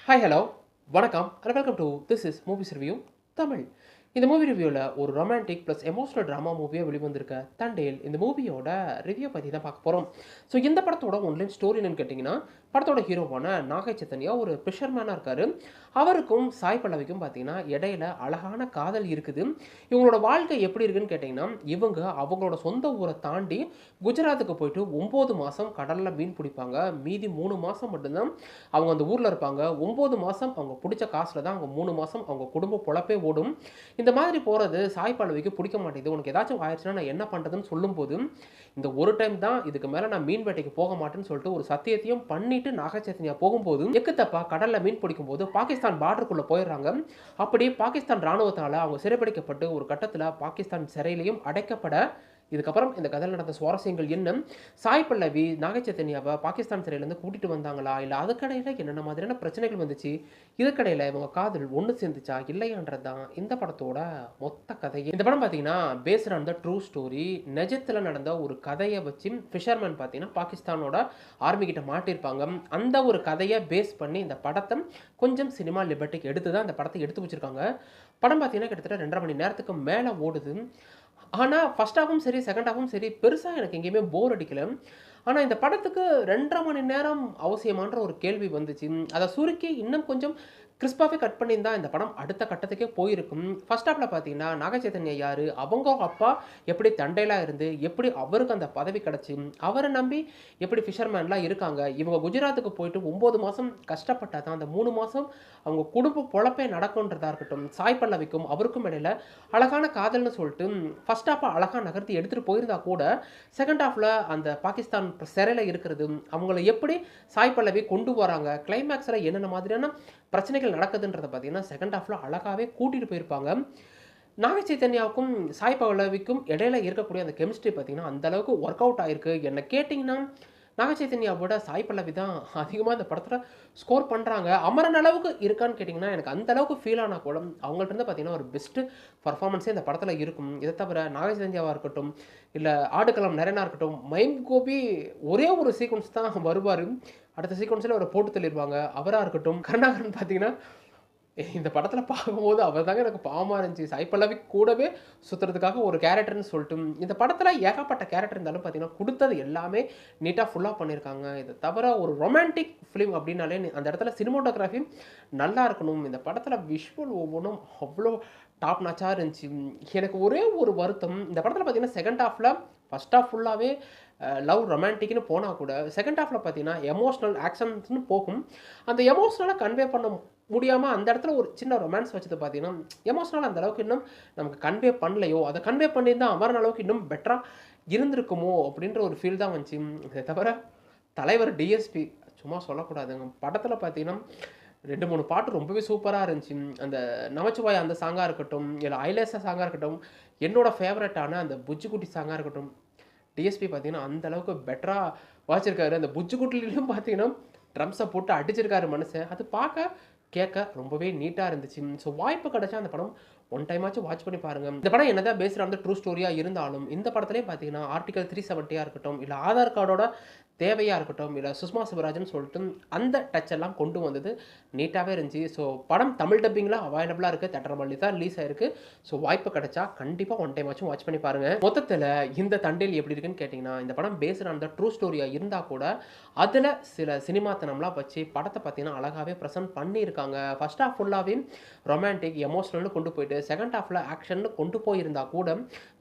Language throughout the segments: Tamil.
ஹாய் ஹலோ வணக்கம் and welcome to this is movies review Tamil. இந்த மூவி ரிவ்யூவில் ஒரு ரொமான்டிக் ப்ளஸ் எமோஷனல் ட்ராமா மூவியாக வெளிவந்திருக்க தண்டேல் இந்த மூவியோட ரிவ்யூ பற்றி தான் பார்க்க போகிறோம். ஸோ இந்த படத்தோட ஒன்லைன் ஸ்டோரி என்னன்னு கேட்டிங்கன்னா, படத்தோட ஹீரோவான நாகை சைத்தன்யா ஒரு ஃபிஷர்மேனாக இருக்கார். அவருக்கும் சாய் பல்லவிக்கும் பார்த்தீங்கன்னா இடையில அழகான காதல் இருக்குது. இவங்களோட வாழ்க்கை எப்படி இருக்குன்னு கேட்டிங்கன்னா, இவங்க அவங்களோட சொந்த ஊரை தாண்டி குஜராத்துக்கு போயிட்டு 9 மாதம் கடலில் மீன் பிடிப்பாங்க. மீதி 3 மாதம் மட்டும்தான் அவங்க அந்த ஊரில் இருப்பாங்க. 9 மாதம் அவங்க பிடிச்ச காசில் தான் அவங்க 3 மாதம் அவங்க குடும்ப பொழப்பே ஓடும். இந்த மாதிரி போகிறது சாய் பல்லவிக்கு பிடிக்க மாட்டேங்குது. உனக்கு ஏதாச்சும் ஆயிடுச்சுன்னா நான் என்ன பண்ணுறதுன்னு சொல்லும்போது, இந்த ஒரு டைம் தான், இதுக்கு மேலே நான் மீன் வேட்டைக்கு போக மாட்டேன்னு சொல்லிட்டு ஒரு சத்தியத்தையும் பண்ணிட்டு நாக சைத்தன்யா போகும்போது எக்கு தப்பா கடலில் மீன் பிடிக்கும்போது பாகிஸ்தான் பார்டருக்குள்ளே போயிடுறாங்க. அப்படி பாகிஸ்தான் ராணுவத்தால் அவங்க சிறைப்பிடிக்கப்பட்டு ஒரு கட்டத்தில் பாகிஸ்தான் சிறையிலையும் அடைக்கப்பட, இதுக்கப்புறம் இந்த கதையில் நடந்த சுவாரஸ்யங்கள் என்ன, சாய் பல்லவி நாகை சைத்தன்யாவை பாகிஸ்தான் சிறையிலேருந்து கூட்டிகிட்டு வந்தாங்களா, இல்லை அதுக்கடையில் என்னென்ன மாதிரியான பிரச்சனைகள் வந்துச்சு, இதுக்கடையில் இவங்க காதல் ஒன்று சேர்ந்துச்சா இல்லையான்றது தான் இந்த படத்தோட மொத்த கதையே. இந்த படம் பார்த்தீங்கன்னா based on the true story. நிஜத்தில் நடந்த ஒரு கதையை வச்சு ஃபிஷர்மேன் பார்த்தீங்கன்னா பாகிஸ்தானோட ஆர்மி கிட்ட மாட்டியிருப்பாங்க. அந்த ஒரு கதையை பேஸ் பண்ணி இந்த படத்தை கொஞ்சம் சினிமா லிபர்ட்டிக்கு எடுத்து தான் இந்த படத்தை எடுத்து வச்சுருக்காங்க. படம் பார்த்தீங்கன்னா கிட்டத்தட்ட 2.5 மணி நேரத்துக்கு மேலே ஓடுது. ஆனால் ஃபர்ஸ்ட் ஹாஃபும் சரி செகண்ட் ஹாஃபும் சரி பெருசாக எனக்கு எங்கேயுமே போர் அடிக்கல. ஆனால் இந்த படத்துக்கு 2.5 மணி நேரம் அவசியமான்ற ஒரு கேள்வி வந்துச்சு. அதை சுருக்கி இன்னும் கொஞ்சம் கிறிஸ்பாகவே கட் பண்ணியிருந்தா இந்த படம் அடுத்த கட்டத்துக்கே போயிருக்கும். ஃபர்ஸ்ட் ஹாஃபில் பார்த்தீங்கன்னா நாக சைத்தன்யா யார், அவங்க அப்பா எப்படி தண்டையிலாக இருந்து எப்படி அவருக்கு அந்த பதவி கிடச்சி, அவரை நம்பி எப்படி ஃபிஷர்மேன்லாம் இருக்காங்க, இவங்க குஜராத்துக்கு போயிட்டு 9 மாதம் கஷ்டப்பட்டா தான் அந்த 3 மாதம் அவங்க குடும்ப பொழப்பே நடக்குன்றதா இருக்கட்டும், சாய் பல்லவிக்கும் அவருக்கும் இடையில அழகான காதல்னு சொல்லிட்டு ஃபர்ஸ்ட் ஹாஃபை அழகாக நகர்த்தி எடுத்துகிட்டு போயிருந்தா கூட செகண்ட் ஹாஃபில் அந்த பாகிஸ்தான் சிறையில் இருக்கிறது, அவங்கள எப்படி சாய் பல்லவி கொண்டு வராங்க, கிளைமேக்ஸில் என்னென்ன மாதிரியான பிரச்சனைகள் நடக்குதுன்றதை பார்த்தீங்கன்னா செகண்ட் ஹாஃபில் அழகாகவே கூட்டிகிட்டு போயிருப்பாங்க. நாகை சைத்தன்யாவுக்கும் சாய் பல்லவிக்கும் இடையில இருக்கக்கூடிய அந்த கெமிஸ்ட்ரி பார்த்தீங்கன்னா அந்தளவுக்கு ஒர்க் அவுட் ஆயிருக்கு. என்ன கேட்டிங்கன்னா நாக சைத்தன்யாவோட சாய் பல்லவி தான் அதிகமாக இந்த படத்தில் ஸ்கோர் பண்ணுறாங்க. அமரன் அளவுக்கு இருக்கான்னு கேட்டிங்கன்னா எனக்கு அந்த அளவுக்கு ஃபீல் ஆனால் கூட அவங்கள்ட்ட இருந்து பார்த்தீங்கன்னா ஒரு பெஸ்ட்டு பர்ஃபார்மன்ஸே இந்த படத்தில் இருக்கும். இதை தவிர நாக சைத்தன்யாவாக இருக்கட்டும், இல்லை ஆடுகளம் நரேனா இருக்கட்டும், மைம் கோபி ஒரே ஒரு சீக்வன்ஸ் தான் வருவார், அடுத்த சீக்வன்ஸில் அவரை போட்டு தள்ளிடுவாங்க. அவராக இருக்கட்டும், கருணாகரன் பார்த்தீங்கன்னா இந்த படத்தில் பார்க்கும்போது அவர் தாங்க எனக்கு பாவமாக இருந்துச்சு. சாய் பல்லவி கூடவே சுற்றுறதுக்காக ஒரு கேரக்டர்னு சொல்லிட்டு இந்த படத்தில் ஏகப்பட்ட கேரக்டர் இருந்தாலும் பார்த்தீங்கன்னா கொடுத்தது எல்லாமே நீட்டாக ஃபுல்லாக பண்ணியிருக்காங்க. இதை தவிர ஒரு ரொமான்டிக் ஃபிலிம் அப்படின்னாலே அந்த இடத்துல சினிமோட்டோகிராஃபி நல்லா இருக்கணும். இந்த படத்தில் விஷுவல் ஒவ்வொன்றும் அவ்வளோ டாப் நாச்சாக இருந்துச்சு. எனக்கு ஒரே ஒரு வருத்தம், இந்த படத்தில் பார்த்தீங்கன்னா செகண்ட் ஹாஃபில் ஃபர்ஸ்ட் ஹாஃப் ஃபுல்லாகவே லவ் ரொமான்டிக்னு போனால் கூட செகண்ட் ஹாஃபில் பார்த்தீங்கன்னா எமோஷ்னல் ஆக்ஷன்ஸ்னு போகும். அந்த எமோஷ்னலாக கன்வே பண்ண முடியாமல் அந்த இடத்துல ஒரு சின்ன ரொமான்ஸ் வச்சது பார்த்தீங்கன்னா எமோஷ்னலாக அந்த அளவுக்கு இன்னும் நமக்கு கன்வே பண்ணலையோ, அதை கன்வே பண்ணியிருந்தால் அமரன் அளவுக்கு இன்னும் பெட்டராக இருந்திருக்குமோ அப்படின்ற ஒரு ஃபீல் தான் வந்துச்சு. இதை தவிர தலைவர் டிஎஸ்பி சும்மா சொல்லக்கூடாதுங்க. படத்தில் பார்த்தீங்கன்னா 2-3 பாட்டு ரொம்பவே சூப்பராக இருந்துச்சு. அந்த நமச்சிவாய் அந்த சாங்காக இருக்கட்டும், இல்லை ஐலேசா சாங்காக இருக்கட்டும், என்னோட ஃபேவரட்டான அந்த புஜ்ஜிக்குட்டி சாங்காக இருக்கட்டும், டிஎஸ்பி பார்த்தீங்கன்னா அந்தளவுக்கு பெட்டராக வாச்சிருக்காரு. அந்த புஜ்ஜிக்குட்டிலையும் பார்த்தீங்கன்னா ட்ரம்ஸை போட்டு அடிச்சிருக்காரு மனுஷன். அது பார்க்க கேட்க ரொம்பவே நீட்டாக இருந்துச்சு. ஸோ வாய்ப்பு கிடைச்சா அந்த படம் ஒன் டைம் ஆச்சும் வாட்ச் பண்ணி பாருங்கள். இந்த படம் என்னதான் பேஸ்ட் ஆன் த ட்ரூ ஸ்டோரியாக இருந்தாலும் இந்த படத்துலேயும் பார்த்தீங்கன்னா ஆர்டிகல் 370 இருக்கட்டும், இல்லை ஆதார் கார்டோட தேவையாக இருக்கட்டும், இல்லை சுஷ்மா சிவராஜன் சொல்லிட்டு அந்த டச் எல்லாம் கொண்டு வந்தது நீட்டாகவே இருந்துச்சு. ஸோ படம் தமிழ் டப்பிங்கில் அவைலபிளாக இருக்குது, தேட்டர் தான் ரிலீஸ் ஆயிருக்கு. ஸோ வாய்ப்பு கிடைச்சா கண்டிப்பாக ஒன் டைம் ஆச்சும் வாட்ச் பண்ணி பாருங்கள். மொத்தத்தில் இந்த தண்டேல் எப்படி இருக்குன்னு கேட்டிங்கன்னா, இந்த படம் பேஸ்ட் ஆன் த ட்ரூ ஸ்டோரியாக இருந்தால் கூட அதில் சில சினிமாத்தனம்லாம் வச்சு படத்தை பார்த்தீங்கன்னா அழகாகவே ப்ரெசென்ட் பண்ணியிருக்காங்க. ஃபர்ஸ்ட் ஹாஃப் ஃபுல்லாகவே ரொமான்டிக் எமோஷனல்னு கொண்டு போயிட்டு செகண்ட் ஹாஃபில் ஆக்ஷன்னு கொண்டு போயிருந்தா கூட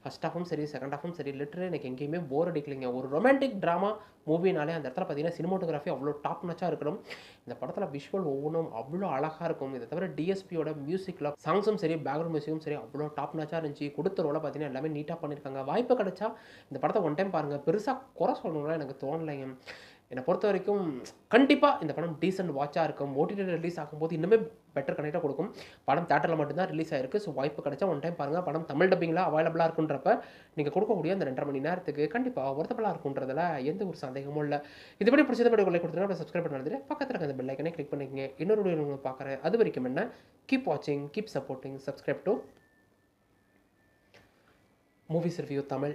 ஃபர்ஸ்ட் ஹாஃபும் சரி செகண்ட் ஹாஃபும் சரி லிட்டரலி எனக்கு எங்கேயுமே போர் அடிக்கலைங்க. ஒரு ரொமான்டிக் ட்ராமா மூவினாலே அந்த இடத்துல பார்த்தீங்கன்னா சினிமோட்டோகிராஃபி அவ்வளோ டாப் நச்சாக இருக்கணும். இந்த படத்தில் விஷுவல் ஒவ்வொன்றும் அவ்வளோ அழகாக இருக்கும். இதை தவிர டிஎஸ்பியோட மியூசிக்கில் சாங்ஸும் சரி பேக்ரவுண்ட் மியூசிக்கும் சரி அவ்வளோ டாப் நச்சாக இருந்துச்சு. கொடுத்த ரோலை பார்த்தீங்கன்னா எல்லாமே நீட்டாக பண்ணியிருக்காங்க. வாய்ப்பு கிடைச்சா இந்த படத்தை ஒன் டைம் பாருங்கள். பெருசாக குறை சொல்லணும்னா எனக்கு தோணலைங்க. என்னை பொறுத்த வரைக்கும் கண்டிப்பாக இந்த படம் டீசென்ட் வாட்சாக இருக்கும். ஓடிடியில் ரிலீஸ் ஆகும்போது இன்னுமே பெட்டர் கனெக்டாக கொடுக்கும். படம் தேட்டரில் மட்டும்தான் ரிலீஸ் ஆயிருக்கு. ஸோ வாய்ப்பு கிடைச்சா ஒன் டைம் பாருங்கள். படம் தமிழ் டப்பிங்கில் அவைலபிளாக இருக்குன்றப்ப நீங்கள் கொடுக்கக்கூடிய அந்த 2.5 மணி நேரத்துக்கு கண்டிப்பாக ஒர்த்தபிளாக இருக்குன்றதுல எந்த ஒரு சந்தேகமும் இல்லை. இதுபடி பிடிச்சது படி கொடுத்துருங்க. அப்புறம் சப்ஸ்கிரைப் பண்ணுறது பக்கத்தில் இருக்க அந்த பெல் ஐக்கனை கிளிக் பண்ணிக்கங்க. இன்னொரு வீடியோ உங்களுக்கு பார்க்குறேன். அது வரைக்கும் என்ன, கீப் வாட்சிங், keep supporting, subscribe to movies review Tamil.